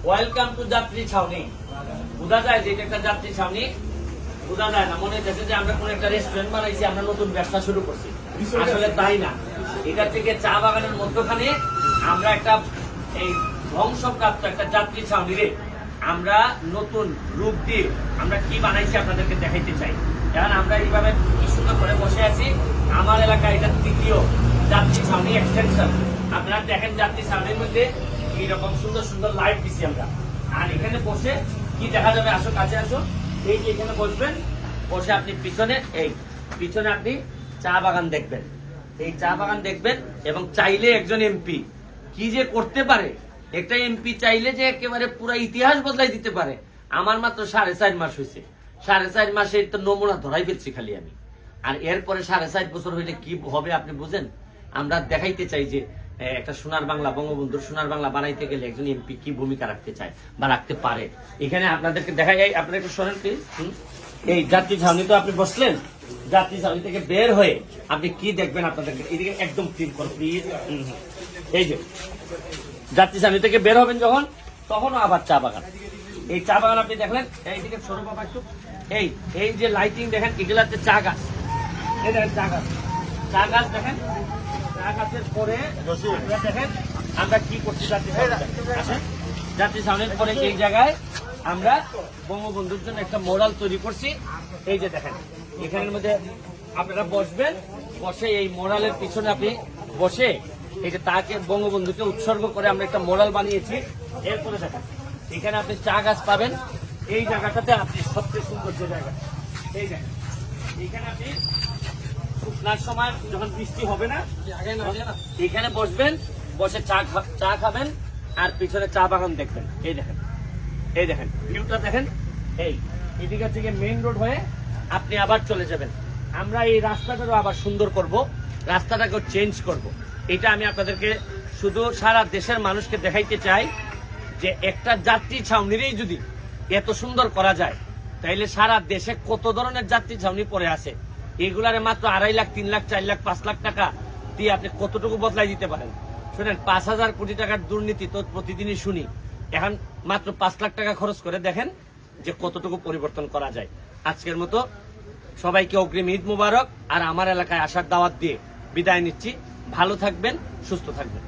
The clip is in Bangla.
ওয়েলকাম টু যাত্রী ছাউনি। বোঝা যায় যে এটা একটা যাত্রী ছাউনি, বোঝা যায় না, মনে হচ্ছে যে আমরা কোন একটা রেস্টুরেন্ট বানাইছি, আমরা নতুন ব্যবসা শুরু করছি। আসলে তাই না, এটা থেকে চা বাগানের মধ্যখানে আমরা একটা এই ধ্বংসপ্রাপ্ত একটা যাত্রী ছাউনিরে আমরা নতুন রূপ দিয়ে আমরা কি বানাইছি আপনাদেরকে দেখাইতে চাই। কারণ আমরা এইভাবে কি সুন্দর করে বসে আছি। আমার এলাকায় এটা তৃতীয় যাত্রী ছাউনি এক্সটেনশন। আপনারা দেখেন যাত্রী ছাউনির মধ্যে এইরকম সুন্দর সুন্দর লাইট দিচ্ছি আমরা। আর এখানে বসে কি দেখা যাবে, আসো কাছে আসো, এই যে এখানে বসবেন, বসে আপনি পিছনে আপনি চা বাগান দেখবেন, এই চা বাগান দেখবেন। এবং চাইলে একজন এমপি কি যে করতে পারে, একটা এমপি চাইলে যে একেবারে পুরো ইতিহাস বদলাই দিতে পারে। আমার মাত্র 4.5 মাস হয়েছে, 4.5 মাসে তো নমুনা ধরাই ফেলছি খালি আমি। আর এরপরে 4.5 বছর হইলে কি হবে আপনি বুঝেন। আমরা দেখাইতে চাই যে একটা সোনার বাংলা, বঙ্গবন্ধুর সোনার বাংলা বানাইতে গেলে একজন এমপি কি ভূমিকা রাখতে চায় বা রাখতে পারে। এখানে আপনাদেরকে দেখা যায়, আপনারা একটু শোনেন প্লিজ। এই যাত্রী ছাউনি তো আপনি বসলেন, যাত্রী ছাউনি থেকে বের হয়ে আপনি কি দেখবেন, আপনাদেরকে এইদিকে একদম ক্লিন করো প্লিজ। এই যে যাত্রী ছাউনি থেকে বের হবেন যখন, তখনও আবার চা বাগান। এই চা বাগান আপনি দেখলেন, এইদিকে সরু বাবা একটু, এই যে লাইটিং দেখেন, এগুলো হচ্ছে চা গাছ। এই দেখেন চা গাছ, চা গাছ দেখেন। চা গাছের পরে দেখেন আমরা কি করছি, যাত্রী ছাউনির পরে এই জায়গায় আমরা বঙ্গবন্ধুর জন্য একটা মোরাল তৈরি করছি। এই যে দেখেন, এখানের মধ্যে আপনারা বসবেন, বসে এই মোরালের পিছনে আপনি বসে এই যে তাকে বঙ্গবন্ধুকে উৎসর্গ করে আমরা একটা মোরাল বানিয়েছি। এরপরে দেখেন এখানে আপনি চা গাছ পাবেন। এই জায়গাটাতে আপনি সবচেয়ে সুন্দর যে জায়গা, এই দেখেন এখানে আপনি শুকনার সময় যখন বৃষ্টি হবে না, এখানে বসবেন, বসে চা খাবেন আর পিছনে চা বাগান দেখবেন। এই দেখেন ভিউটা দেখেন। এদিকে থেকে মেইন রোড হয়ে আপনি আবার চলে যাবেন। আমরা এই রাস্তাটারও আবার সুন্দর করব, রাস্তাটাকেও চেঞ্জ করব। এটা আমি আপনাদেরকে শুধু সারা দেশের মানুষকে দেখাইতে চাই যে একটা যাত্রী ছাউনিরই যদি এত সুন্দর করা যায়, তাইলে সারা দেশে কত ধরনের যাত্রী ছাউনি পড়ে আছে। এগুলারে মাত্র 2.5 লাখ, 3 লাখ, 4 লাখ, 5 লাখ টাকা দিয়ে আপনি কতটুকু বদলাই দিতে পারেন। শুনেন, 5,000 কোটি টাকার দুর্নীতি তো প্রতিদিনই শুনি। এখন মাত্র 5 লাখ টাকা খরচ করে দেখেন যে কতটুকু পরিবর্তন করা যায়। আজকের মতো সবাইকে অগ্রিম ঈদ মুবারক। আর আমার এলাকায় আসার দাওয়াত দিয়ে বিদায় নিচ্ছি। ভালো থাকবেন, সুস্থ থাকবেন।